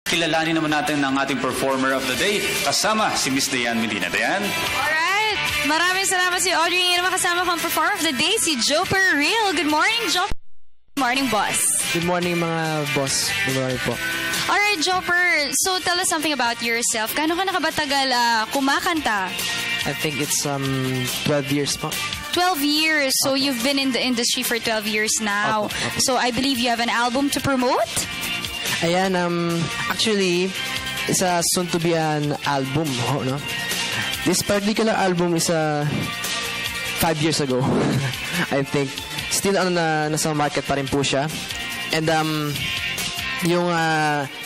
Kilalanin naman natin ang ating performer of the day, kasama si Miss Dayan Medina. Dayan? Alright. Maraming salamat si Audrey. Ngayon makasama ko ang performer of the day, si Joper Real. Good morning, Joper. Good morning, boss. Good morning, mga boss. Good morning po. Alright, Joper. So, tell us something about yourself. Gaano ka na ba tagal kumakanta? I think it's 12 years po. 12 years. So, you've been in the industry for 12 years now. So, I believe you have an album to promote? Ayan, actually, it's a soon-to-be an album, no? This particular album is 5 years ago, I think. Still, nasa market pa rin po siya. And, yung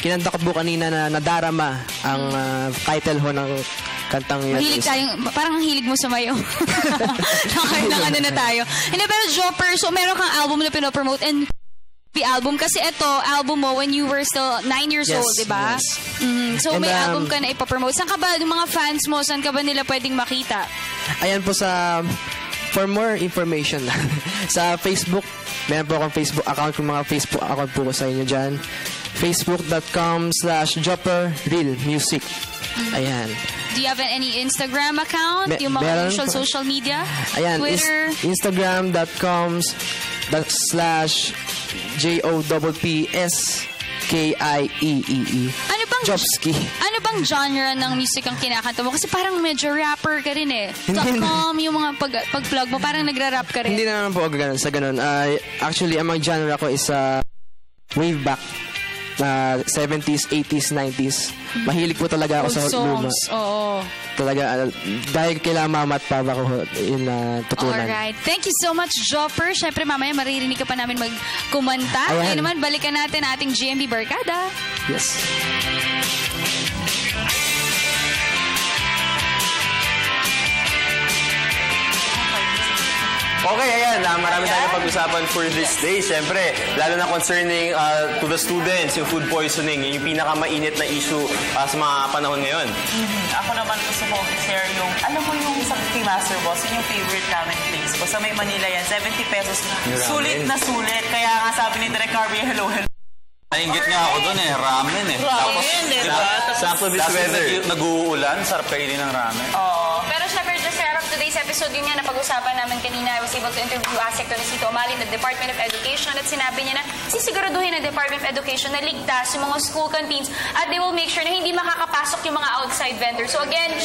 kinanta ko po kanina na Nadarama, ang title ho ng kantang yun. Mahilig tayong, parang ang hilig mo sumayo. Nang ano na tayo. Hindi, pero Joper, so meron kang album na pinopromote and album kasi ito album mo when you were still 9 years old, diba? Yes. So And, may album ka na ipapromote. Saan ka ba, yung mga fans mo, saan ka ba nila pwedeng makita? Ayan po for more information, sa Facebook, meron po akong Facebook account, yung mga Facebook account po ko sa inyo dyan. Facebook.com/JoperRealMusic. Ayan. Do you have any Instagram account? Yung mga usual social media? Ayan, Twitter? Instagram.com/JOPPSKIEEE. Ano bang Jobski. Ano bang genre ng music ang kinakanta mo? Kasi parang medyo rapper ka rin eh. .com, yung mga pag-plug mo, parang nagra-rap ka rin. Hindi naman po ako sa ganun. Actually, ang mga genre ko is wave back. 70s, 80s, 90s. Mahilig po talaga ako sa luma. Oo. Talaga, dahil kailangan mama at papa ko yun tutunan. Alright. Thank you so much, Jopper. Siyempre, mamaya maririnig ka pa namin magkumanta. Ngayon naman, balikan natin ating GMB Barkada. Yes. Okay, ayan. Marami tayong pag-usapan for this day. Siyempre, lalo na concerning to the students, yung food poisoning, yung pinakamainit na issue sa mga panahon ngayon. Ako naman gusto ko i-share yung, alam mo yung sa Master Boss, yung favorite ramen place ko. Sa May Manila yan, 70 pesos. Sulit na sulit. Kaya nga sabi ni Direk Carby, hello, hello. Nainggit nga ako doon eh, ramen eh. Ramen, diba? Sample this weather. Nag-uulan, sarap kainin ng ramen. Oo. Pero syempre, just to wrap up today's episode, yun nga, napag-usapan namin kanina, I was able to interview ASEC ni Sito Omali ng Department of Education at sinabi niya na sisiguraduhin ng Department of Education na ligtas yung mga school canteens at they will make sure na hindi makakapasok yung mga outside vendors. So again,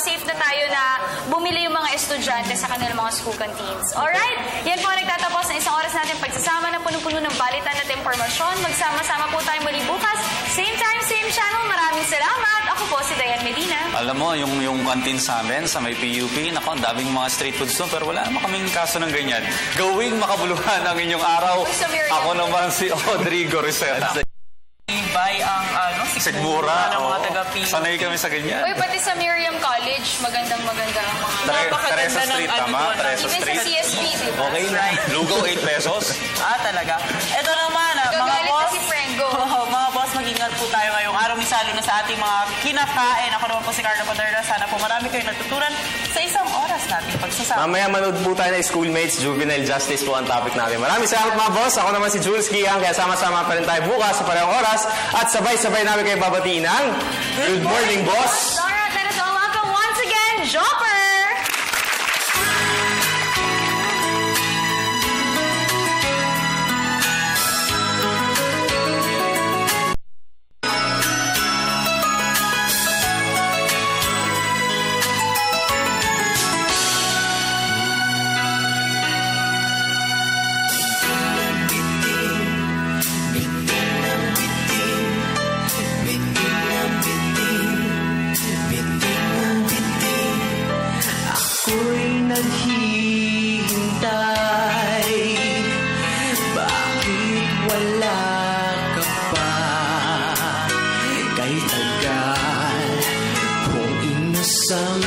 safe na tayo na bumili yung mga estudyante sa kanilang mga school canteens. Alright? Yan po ang nagtatapos ng isang oras natin pagsasama na punong-puno ng balitan at impormasyon. Magsama-sama po tayo muli bukas. Same time, same channel. Maraming salamat. Ako po si Dayan Medina. Alam mo, yung canteen sa amin, sa may PUP, naku, ang daming mga street foods doon, pero wala naman kaming kaso ng ganyan. Gawing makabuluhan ang inyong araw. Ako naman si Audrey Goricela. Ibay ang Sigmura. ng mga taga-PUP. Sanay kami sa ganyan. Uy, pati sa Miriam College, magandang-maganda ang mga... Teresa Street, tama? Teresa Even Street. sa CSP, diba? Okay na. Lugaw, 8 pesos. Talaga. Ito naman, mga Gagalit boss. na si Frengo. Mga boss, mag-ingat po tayo ngayong araw. Misalo na sa ating mga kinakain. Ako naman po si Carla Paderna. Sana po marami kayo natutunan sa isang oras natin pagsasama. Mamaya manood po tayo ng Schoolmates. Juvenile Justice po ang topic natin. Maraming salamat mga boss. Ako naman si Jules Kiang. Kaya sama-sama pa rin tayo bukas sa parehong oras. At sabay-sabay namin kayo babatiin ng Good Morning, Boss! Alright, let us all welcome once again, Jopper! naghihintay. Bakit wala ka pa? Kay tagal kung inasam